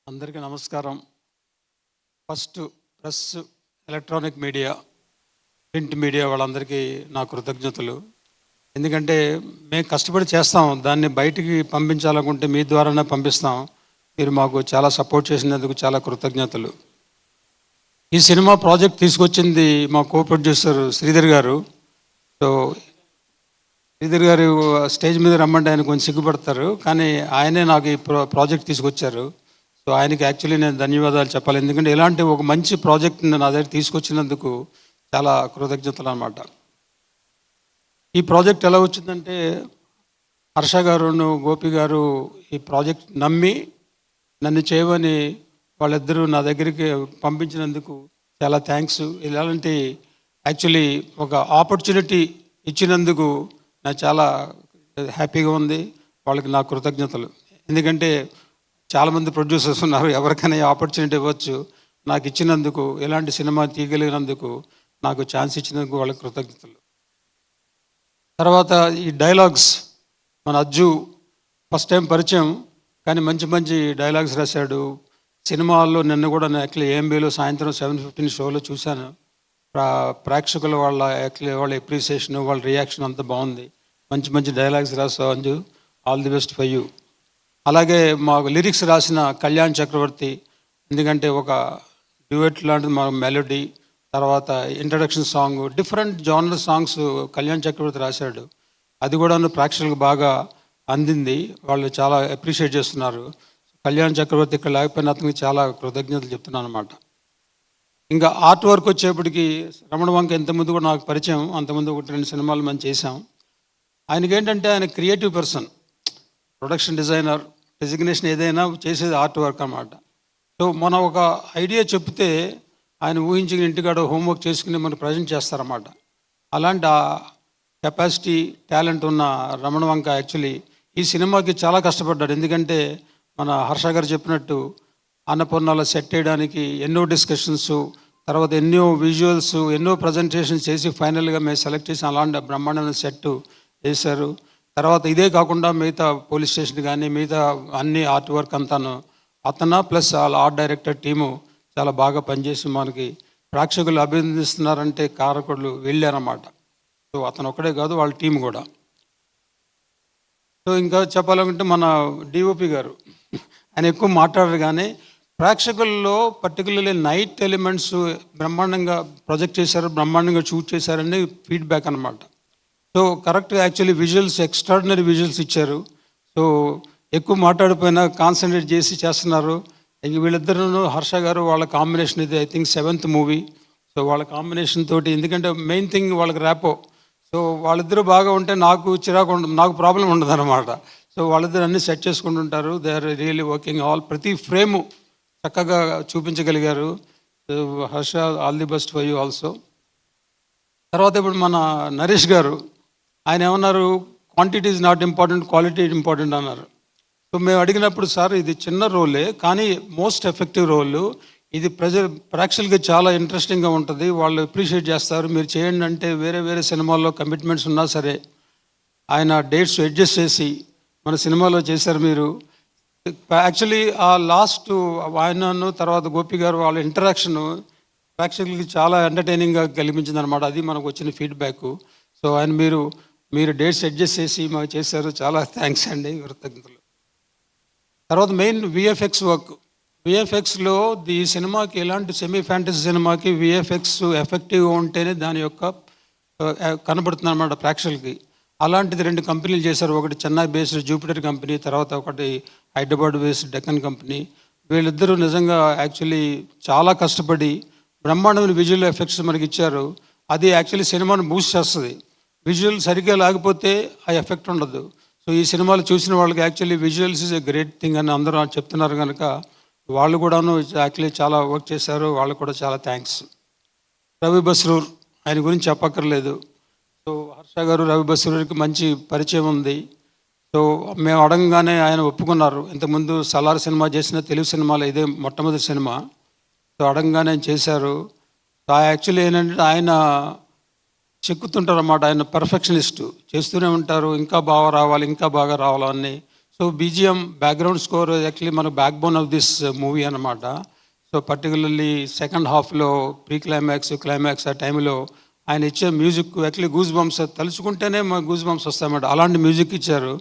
అందరికీ నమస్కారం. First press, electronic media, print media వాళ్ళందరికీ నా కృతజ్ఞతలు. ఎందుకంటే మేము కష్టపడి చేస్తాం, దాన్ని బయటికి పంపించాలనుకుంటే మీ ద్వారానే పంపిస్తాం. మీరు మాకు చాలా సపోర్ట్ చేసినందుకు చాలా కృతజ్ఞతలు. ఈ సినిమా ప్రాజెక్ట్ తీసుకొచ్చింది మా కో ప్రొడ్యూసర్ శ్రీధర్ గారు. సో శ్రీధర్ గారు స్టేజ్ మీద రమ్మంటే ఆయన కొంచెం సిగ్గుపడతారు, కానీ ఆయనే నాకు ఈ ప్రాజెక్ట్ తీసుకొచ్చారు. సో ఆయనకి యాక్చువల్లీ నేను ధన్యవాదాలు చెప్పాలి. ఎందుకంటే ఇలాంటి ఒక మంచి ప్రాజెక్ట్ని నా దగ్గర తీసుకొచ్చినందుకు చాలా కృతజ్ఞతలు అన్నమాట. ఈ ప్రాజెక్ట్ ఎలా వచ్చిందంటే హర్ష గారును గోపి గారు ఈ ప్రాజెక్ట్ నమ్మి నన్ను చేయమని వాళ్ళిద్దరూ నా దగ్గరికి పంపించినందుకు చాలా థ్యాంక్స్. ఇలాంటి యాక్చువల్లీ ఒక ఆపర్చునిటీ ఇచ్చినందుకు నాకు చాలా హ్యాపీగా ఉంది. వాళ్ళకి నా కృతజ్ఞతలు. ఎందుకంటే చాలామంది ప్రొడ్యూసర్స్ ఉన్నారు, ఎవరికైనా ఆపర్చునిటీ ఇవ్వచ్చు. నాకు ఇచ్చినందుకు, ఎలాంటి సినిమా తీయగలిగినందుకు, నాకు ఛాన్స్ ఇచ్చినందుకు వాళ్ళకి కృతజ్ఞతలు. తర్వాత ఈ డైలాగ్స్, మన అజ్జు ఫస్ట్ టైం పరిచయం, కానీ మంచి మంచి డైలాగ్స్ రాశాడు. సినిమాల్లో నిన్న కూడా నేను యాక్చువల్లీ ఏఎంబీలో సాయంత్రం 7:15 షోలో చూశాను. ప్రేక్షకుల వాళ్ళ ఎప్రిసియేషన్, వాళ్ళ రియాక్షన్ అంతా బాగుంది. మంచి మంచి డైలాగ్స్ రాసావు Anju, all the best for you. అలాగే మాకు లిరిక్స్ రాసిన కళ్యాణ్ చక్రవర్తి, ఎందుకంటే ఒక డ్యూయట్ లాంటిది మా మెలోడీ, తర్వాత introduction song, different genre songs Kalyan Chakravarthi రాశాడు. అది కూడా ప్రేక్షకులకు బాగా అందింది, వాళ్ళు చాలా అప్రిషియేట్ చేస్తున్నారు. కళ్యాణ్ చక్రవర్తి ఇక్కడ లేకపోయినా అతనికి చాలా కృతజ్ఞతలు చెప్తున్నాను అనమాట. ఇంకా ఆర్ట్ వర్క్ వచ్చేప్పటికి రమణ వంక ఇంతకుముందు కూడా నాకు పరిచయం, అంతకుముందు 1-2 సినిమాలు మనం చేసాం. ఆయనకి ఏంటంటే ఆయన creative person, production designer designation ఏదైనా చేసేది ఆర్ట్ వర్క్ అన్నమాట. సో మనం ఒక ఐడియా చెప్తే ఆయన ఊహించిన ఇంటికాడ హోంవర్క్ చేసుకుని మనం ప్రజెంట్ చేస్తారన్నమాట. అలాంటి కెపాసిటీ, టాలెంట్ ఉన్న రమణ వంక యాక్చువల్లీ ఈ సినిమాకి చాలా కష్టపడ్డాడు. ఎందుకంటే మన హర్ష గారు చెప్పినట్టు అన్నపూర్ణలో సెట్ చేయడానికి ఎన్నో డిస్కషన్స్, తర్వాత ఎన్నో విజువల్స్, ఎన్నో ప్రజెంటేషన్స్ చేసి ఫైనల్గా మేము సెలెక్ట్ చేసి అలాంటి బ్రహ్మాండమైన సెట్ వేశారు. తర్వాత ఇదే కాకుండా మిగతా పోలీస్ స్టేషన్ కానీ మిగతా అన్ని ఆర్ట్ వర్క్ అంతాను అతను ప్లస్ వాళ్ళ ఆర్ట్ డైరెక్టర్ టీము చాలా బాగా పనిచేసి మనకి ప్రేక్షకులు అభినందిస్తున్నారంటే కారకులు వెళ్ళారన్నమాట. సో అతను ఒక్కడే కాదు, వాళ్ళ టీం కూడా. సో ఇంకా చెప్పాలంటే మన డిఓపి గారు ఆయన ఎక్కువ మాట్లాడరు, కానీ ప్రేక్షకుల్లో పర్టికులర్లీ నైట్ ఎలిమెంట్స్ బ్రహ్మాండంగా ప్రొజెక్ట్ చేశారు, బ్రహ్మాండంగా షూట్ చేశారని ఫీడ్బ్యాక్ అనమాట. సో కరెక్ట్గా యాక్చువల్లీ విజువల్స్, ఎక్స్ట్రాడినరీ విజువల్స్ ఇచ్చారు. సో ఎక్కువ మాట్లాడిపోయినా కాన్సన్ట్రేట్ చేసి చేస్తున్నారు. ఇంక వీళ్ళిద్దరూ హర్ష గారు వాళ్ళ కాంబినేషన్ ఇది I think 7th movie. So వాళ్ళ కాంబినేషన్ తోటి, ఎందుకంటే మెయిన్ థింగ్ వాళ్ళకి ర్యాపో. సో వాళ్ళిద్దరూ బాగా ఉంటే నాకు చిరాకు నాకు ప్రాబ్లం ఉండదు అనమాట. సో వాళ్ళిద్దరు అన్నీ సెట్ చేసుకుంటుంటారు. దే ఆర్ రియల్లీ వర్కింగ్ ప్రతి ఫ్రేము చక్కగా చూపించగలిగారు. Harsha, all the best for you also. తర్వాత ఇప్పుడు మన నరేష్ గారు ఆయన ఏమన్నారు, quantity is not important, quality important అన్నారు. సో మేము అడిగినప్పుడు సార్ ఇది చిన్న రోలే కానీ మోస్ట్ ఎఫెక్టివ్ రోలు, ఇది ప్రేక్షకులకి చాలా ఇంట్రెస్టింగ్గా ఉంటుంది, వాళ్ళు అప్రిషియేట్ చేస్తారు, మీరు చేయండి అంటే వేరే వేరే సినిమాల్లో కమిట్మెంట్స్ ఉన్నా సరే ఆయన డేట్స్ అడ్జస్ట్ చేసి మన సినిమాలో చేశారు మీరు. యాక్చువల్లీ ఆ లాస్ట్ ఆయనను తర్వాత గోపి గారు వాళ్ళ ఇంటరాక్షన్ ప్రేక్షకులకి చాలా ఎంటర్టైనింగ్గా కల్పించింది అనమాట. అది మనకు వచ్చిన ఫీడ్బ్యాక్. సో ఆయన మీరు డేట్స్ అడ్జస్ట్ చేసి మాకు చేశారు, చాలా థ్యాంక్స్ అండి, కృతజ్ఞతలు. తర్వాత మెయిన్ విఎఫ్ఎక్స్ వర్క్. విఎఫ్ఎక్స్లో ఈ సినిమాకి ఎలాంటి సెమీ ఫ్యాంటసీ సినిమాకి విఎఫ్ఎక్స్ ఎఫెక్టివ్గా ఉంటేనే దాని యొక్క కనబడుతుంది అనమాట ప్రేక్షకులకి. అలాంటిది 2 కంపెనీలు చేశారు. ఒకటి చెన్నై బేస్డ్ జూపిటర్ కంపెనీ, తర్వాత ఒకటి హైదరాబాద్ బేస్డ్ డెక్కన్ కంపెనీ. వీళ్ళిద్దరూ నిజంగా యాక్చువల్లీ చాలా కష్టపడి బ్రహ్మాండమైన విజువల్ ఎఫెక్ట్స్ మనకి ఇచ్చారు. అది యాక్చువల్లీ సినిమాను బూస్ట్ చేస్తుంది. విజువల్ సరిగ్గా లేకపోతే ఆ ఎఫెక్ట్ ఉండదు. సో ఈ సినిమాలు చూసిన వాళ్ళకి actually visuals is a great thing అని అందరూ చెప్తున్నారు కనుక వాళ్ళు కూడాను యాక్చువల్లీ చాలా వర్క్ చేశారు, వాళ్ళకు కూడా చాలా థ్యాంక్స్. రవి బస్రూర్, ఆయన గురించి చెప్పక్కర్లేదు. సో హర్ష గారు రవి బస్రూర్కి మంచి పరిచయం ఉంది. సో మేము అడగగానే ఆయన ఒప్పుకున్నారు. ఇంతకుముందు సలార్ సినిమా చేసిన తెలుగు సినిమాలో ఇదే మొట్టమొదటి సినిమా. సో అడగగానే చేశారు. యాక్చువల్లీ ఏంటంటే ఆయన చెక్కుతుంటారు అన్నమాట, ఆయన పర్ఫెక్షనిస్టు, చేస్తూనే ఉంటారు, ఇంకా బాగా రావాలి ఇంకా బాగా రావాలని. So so BGM background score actually మన backbone of this movie అనమాట. సో పర్టికులర్లీ సెకండ్ హాఫ్లో ప్రీ క్లైమాక్స్ క్లైమాక్స్ ఆ టైంలో ఆయన ఇచ్చే మ్యూజిక్ యాక్చువల్లీ గూస్ బంప్స్ తలుచుకుంటేనే మా గూస్ బంప్స్ వస్తాయన్నమాట. అలాంటి మ్యూజిక్ ఇచ్చారు.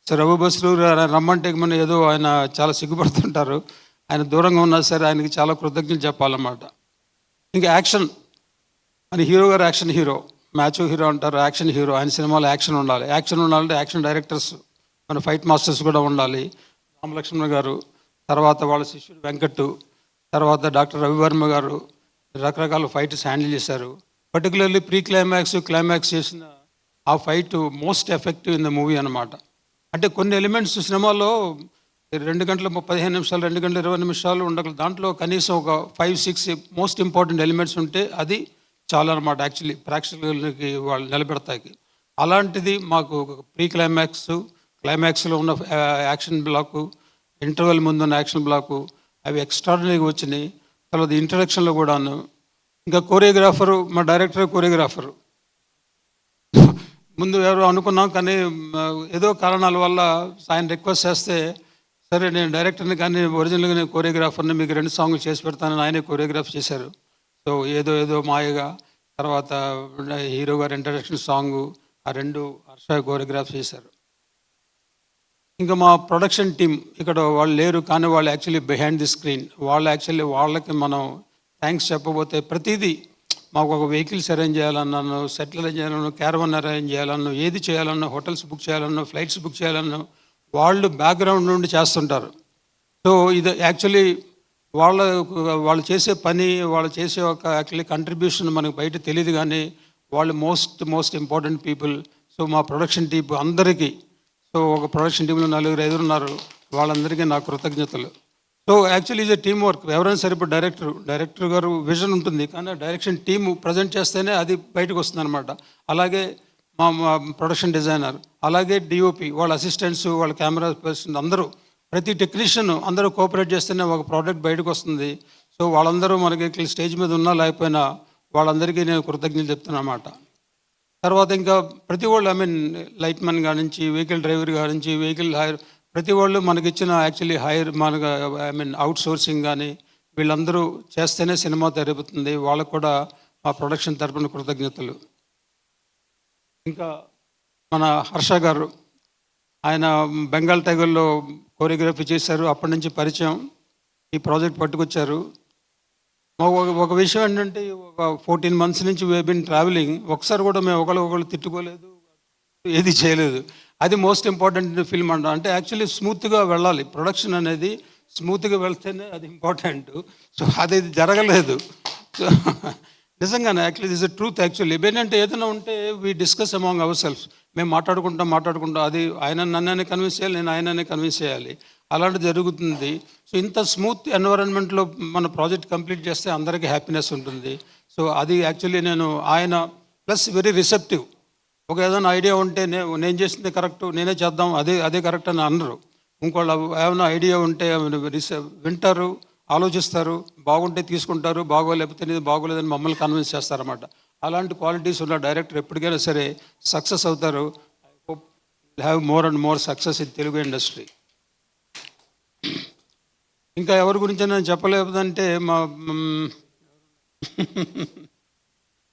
సో రఘు బస్రు రమ్మంటే మన ఏదో ఆయన చాలా సిగ్గుపడుతుంటారు. ఆయన దూరంగా ఉన్నా సరే ఆయనకి చాలా కృతజ్ఞతలు చెప్పాలన్నమాట. ఇంకా యాక్షన్, మన హీరో గారు యాక్షన్ హీరో, మ్యాచో హీరో అంటారు, యాక్షన్ హీరో. ఆయన సినిమాలో యాక్షన్ ఉండాలి. యాక్షన్ ఉండాలంటే యాక్షన్ డైరెక్టర్స్, మన ఫైట్ మాస్టర్స్ కూడా ఉండాలి. రామలక్ష్మణ గారు, తర్వాత వాళ్ళ శిష్యుడు వెంకట్, తర్వాత డాక్టర్ రవివర్మ గారు రకరకాల ఫైట్స్ హ్యాండిల్ చేశారు. పర్టికులర్లీ ప్రీ క్లైమాక్స్ క్లైమాక్స్ చేసిన ఆ fight most effective in the movie అనమాట. అంటే కొన్ని ఎలిమెంట్స్ సినిమాలో 2 గంటల 15 నిమిషాలు, 2 గంటల 20 నిమిషాలు ఉండగలదు. దాంట్లో కనీసం ఒక 5-6 మోస్ట్ ఇంపార్టెంట్ ఎలిమెంట్స్ ఉంటే అది చాలా అనమాట. యాక్చువల్లీ ప్రేక్షకులకి వాళ్ళు నిలబెడతాయి. అలాంటిది మాకు ప్రీ క్లైమాక్స్ క్లైమాక్స్లో ఉన్న యాక్షన్ బ్లాకు, ఇంటర్వెల్ ముందున్న యాక్షన్ బ్లాకు అవి ఎక్స్ట్రాడినరీగా వచ్చినాయి. తర్వాత ఇంట్రడక్షన్లో కూడాను. ఇంకా కోరియోగ్రాఫరు, మా డైరెక్టర్ కోరియోగ్రాఫరు ముందు ఎవరు అనుకున్నాం, కానీ ఏదో కారణాల వల్ల ఆయన రిక్వెస్ట్ చేస్తే సరే నేను డైరెక్టర్ని కానీ ఒరిజినల్గా నేను కోరియోగ్రాఫర్ని మీకు 2 సాంగ్లు చేసి పెడతానని ఆయనే కోరియోగ్రాఫ్ చేశారు. సో ఏదో ఏదో మాయగా, తర్వాత హీరో గారి ఇంట్రడక్షన్ సాంగు, ఆ 2 హర్ష కోరియోగ్రాఫ్ చేశారు. ఇంకా మా ప్రొడక్షన్ టీం ఇక్కడ వాళ్ళు లేరు, కానీ వాళ్ళు యాక్చువల్లీ బిహైండ్ ది స్క్రీన్. వాళ్ళకి మనం థ్యాంక్స్ చెప్పబోతే ప్రతిదీ మాకు ఒక వెహికల్స్ అరేంజ్ చేయాలన్నాను, సెటిల్ అరేంజ్ చేయాలన్నా, క్యారవన్ అరేంజ్ చేయాలన్నా, ఏది చేయాలన్నా, హోటల్స్ బుక్ చేయాలన్నా, ఫ్లైట్స్ బుక్ చేయాలన్నా వాళ్ళు బ్యాక్గ్రౌండ్ నుండి చేస్తుంటారు. సో ఇది యాక్చువల్లీ వాళ్ళు చేసే పని, వాళ్ళు చేసే ఒక యాక్చువల్లీ కంట్రిబ్యూషన్ మనకు బయట తెలియదు, కానీ వాళ్ళు మోస్ట్ ఇంపార్టెంట్ పీపుల్. సో మా ప్రొడక్షన్ టీం అందరికీ, సో ఒక ప్రొడక్షన్ టీంలో 4-5 ఉన్నారు, వాళ్ళందరికీ నా కృతజ్ఞతలు. So actually is a team work. ఎవరైనా సరే ఇప్పుడు డైరెక్టర్ గారు విజన్ ఉంటుంది, కానీ డైరెక్షన్ టీము ప్రజెంట్ చేస్తేనే అది బయటకు వస్తుంది అనమాట. అలాగే మా ప్రొడక్షన్ డిజైనర్, అలాగే డిఓపి, వాళ్ళ అసిస్టెంట్స్, వాళ్ళ కెమెరా పర్సన్, అందరూ ప్రతి టెక్నీషియన్ అందరూ కోఆపరేట్ చేస్తేనే ఒక ప్రోడక్ట్ బయటకు వస్తుంది. సో వాళ్ళందరూ మనకి స్టేజ్ మీద ఉన్నా లేకపోయినా వాళ్ళందరికీ నేను కృతజ్ఞతలు చెప్తున్నా అన్నమాట. తర్వాత ఇంకా ప్రతి వాళ్ళు, లైట్ మ్యాన్ కాడి నుంచి, వెహికల్ డ్రైవర్ కాడి నుంచి, వెహికల్ హైర్, ప్రతి వాళ్ళు మనకిచ్చిన యాక్చువల్లీ హైర్ మనకు అవుట్ సోర్సింగ్ కానీ వీళ్ళందరూ చేస్తేనే సినిమా తెరపుతుంది. వాళ్ళకు కూడా మా ప్రొడక్షన్ తరపున కృతజ్ఞతలు. ఇంకా మన హర్ష గారు, ఆయన బెంగాల్ టైగర్లో కోరియోగ్రఫీ చేశారు. అప్పటి నుంచి పరిచయం, ఈ ప్రాజెక్ట్ పట్టుకొచ్చారు. ఒక విషయం ఏంటంటే, ఒక 14 months నుంచి వీ బిన్ ట్రావెలింగ్. ఒకసారి కూడా మేము ఒకళ్ళు తిట్టుకోలేదు, ఏది చేయలేదు. అది మోస్ట్ ఇంపార్టెంట్ ఫిల్మ్ అంటే యాక్చువల్లీ స్మూత్గా వెళ్ళాలి. ప్రొడక్షన్ అనేది స్మూత్గా వెళ్తేనే అది ఇంపార్టెంట్. సో అది జరగలేదు. సో నిజంగానే actually this a truth. Actually ఏంటంటే ఏదైనా ఉంటే we discuss among our self. మేము మాట్లాడుకుంటాం, అది ఆయన నన్నే కన్విన్స్ చేయాలి, నేను ఆయననే కన్విన్స్ చేయాలి, అలాంటిది జరుగుతుంది. సో ఇంత స్మూత్ ఎన్విరాన్మెంట్లో మన ప్రాజెక్ట్ కంప్లీట్ చేస్తే అందరికీ హ్యాపీనెస్ ఉంటుంది. సో అది యాక్చువల్లీ ఆయన ప్లస్ వెరీ రిసెప్టివ్. ఒక ఏదైనా ఐడియా ఉంటే నేను చేసింది కరెక్ట్, నేనే చేద్దాం, అదే కరెక్ట్ అని అనరు. ఇంకోళ్ళు ఏమైనా ఐడియా ఉంటే వింటారు, ఆలోచిస్తారు, బాగుంటే తీసుకుంటారు, బాగోలేకపోతే ఇది బాగోలేదని మమ్మల్ని కన్విన్స్ చేస్తారన్నమాట. అలాంటి క్వాలిటీస్ ఉన్న డైరెక్టర్ ఎప్పటికైనా సరే సక్సెస్ అవుతారు. I hope have more and more success in Telugu industry. ఇంకా ఎవరి గురించి నేను చెప్పలేదంటే మా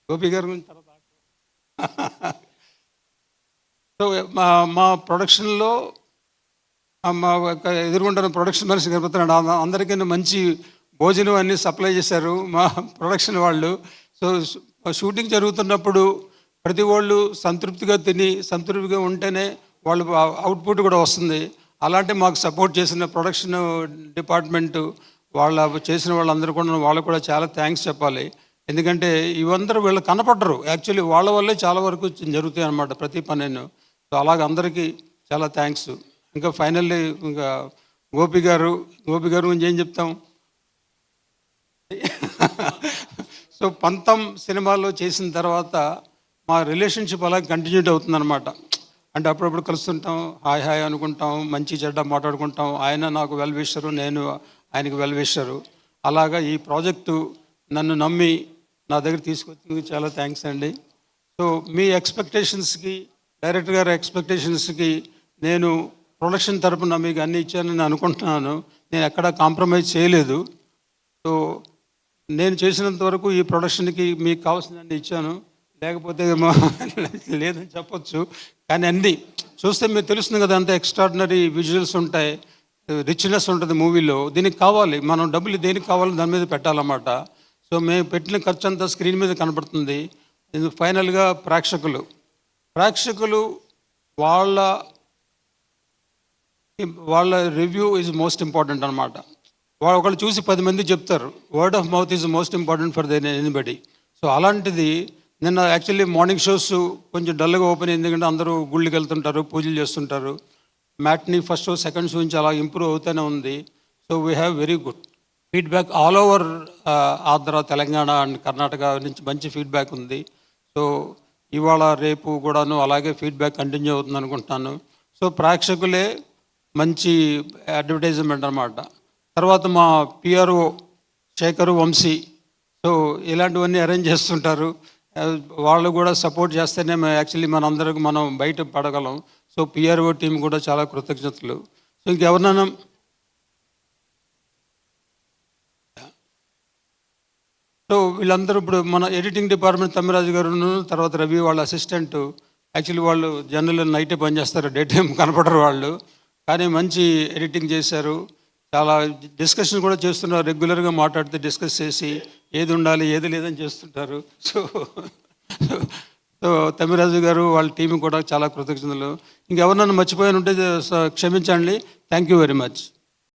గోపి గారి గురించి తర్వాత. సో మా ప్రొడక్షన్లో మా ఎదుర్కొంటున్న ప్రొడక్షన్ మనిషి కనపడుతున్నాడు. అందరికీ మంచి భోజనం అన్నీ సప్లై చేశారు మా ప్రొడక్షన్ వాళ్ళు. సో షూటింగ్ జరుగుతున్నప్పుడు ప్రతి వాళ్ళు సంతృప్తిగా తిని సంతృప్తిగా ఉంటేనే వాళ్ళు అవుట్పుట్ కూడా వస్తుంది. అలాంటి మాకు సపోర్ట్ చేసిన ప్రొడక్షన్ డిపార్ట్మెంటు చేసిన వాళ్ళందరూ కూడా వాళ్ళకు కూడా చాలా థ్యాంక్స్ చెప్పాలి. ఎందుకంటే ఇవందరూ వీళ్ళు కనపడరు, యాక్చువల్లీ వాళ్ళ వల్లే చాలా వరకు జరుగుతాయి అన్నమాట ప్రతి పనిను. సో అలాగ అందరికీ చాలా థ్యాంక్స్. ఇంకా ఫైనల్లీ ఇంకా గోపి గారు గురించి ఏం చెప్తాం. సో పంతం సినిమాలో చేసిన తర్వాత మా రిలేషన్షిప్ అలా కంటిన్యూ అవుతుందన్నమాట. అంటే అప్పుడప్పుడు కలుస్తుంటాం, హాయ్ అనుకుంటాం, మంచి చెడ్డ మాట్లాడుకుంటాం. ఆయన నాకు వెల్ విషరు, నేను ఆయనకు వెల్ విషరు. అలాగా ఈ ప్రాజెక్టు నన్ను నమ్మి నా దగ్గర తీసుకొచ్చింది చాలా థ్యాంక్స్ అండి. సో మీ ఎక్స్పెక్టేషన్స్కి, డైరెక్టర్ గారి ఎక్స్పెక్టేషన్స్కి నేను ప్రొడక్షన్ తరపున మీకు అన్నీ ఇచ్చానని అనుకుంటున్నాను. నేను ఎక్కడా కాంప్రమైజ్ చేయలేదు. సో నేను చేసినంత వరకు ఈ ప్రొడక్షన్‌కి మీకు కావాల్సినన్ని ఇచ్చాను. లేకపోతే లేదని చెప్పొచ్చు. కానీ అన్నీ చూస్తే మీకు తెలుస్తుంది కదా! అంత ఎక్స్ట్రార్డినరీ విజువల్స్ ఉంటాయి. రిచ్‌నెస్ ఉంటది మూవీలో. దీనికి కావాలి. మనం డబ్బులు దేనికి కావాలో దాని మీద పెట్టాలన్నమాట. సో మేము పెట్టిన ఖర్చంతా స్క్రీన్ మీద కనపడుతుంది. ఇది ఫైనల్‌గా ప్రేక్షకులు వాళ్ళ వాళ్ళ రివ్యూ ఈజ్ మోస్ట్ ఇంపార్టెంట్ అనమాట. వాళ్ళు ఒకళ్ళు చూసి 10 మంది చెప్తారు. Word of mouth is most important for anybody. So అలాంటిది నిన్న యాక్చువల్లీ మార్నింగ్ షోస్ కొంచెం డల్‌గా ఓపెన్ అయింది. ఎందుకంటే అందరూ గుళ్ళకి వెళ్తుంటారు, పూజలు చేస్తుంటారు. Matinee first show, second show నుంచి అలా ఇంప్రూవ్ అవుతూనే ఉంది. So we have very good feedback all over Andhra, Telangana and Karnataka నుంచి మంచి ఫీడ్బ్యాక్ ఉంది. సో ఇవాళ రేపు కూడాను అలాగే ఫీడ్బ్యాక్ కంటిన్యూ అవుతుంది అనుకుంటున్నాను. సో ప్రేక్షకులే మంచి అడ్వర్టైజ్మెంట్ అనమాట. తర్వాత మా పిఆర్ఓ శేఖరు, వంశీ సో ఇలాంటివన్నీ అరేంజ్ చేస్తుంటారు. వాళ్ళు కూడా సపోర్ట్ చేస్తేనే యాక్చువల్లీ మనందరికి మనం బయట పడగలం. సో పిఆర్ఓ టీం కూడా చాలా కృతజ్ఞతలు. సో ఇంకెవరినైనా సో వీళ్ళందరూ ఇప్పుడు మన ఎడిటింగ్ డిపార్ట్మెంట్ తమ్మిరాజు గారును, తర్వాత రవి వాళ్ళ అసిస్టెంట్ యాక్చువల్లీ వాళ్ళు జనరల్ నైటే పనిచేస్తారు, డే టైం కనపడరు వాళ్ళు. కానీ మంచి ఎడిటింగ్ చేశారు. చాలా డిస్కషన్ కూడా చేస్తున్నారు. రెగ్యులర్గా మాట్లాడితే డిస్కస్ చేసి ఏది ఉండాలి ఏది లేదని చేస్తుంటారు. సో సో తమ్మిరాజు గారు వాళ్ళ టీం కూడా చాలా కృతజ్ఞతలు. ఇంకెవరినైనా మర్చిపోయాను ఉంటే క్షమించండి. Thank you very much.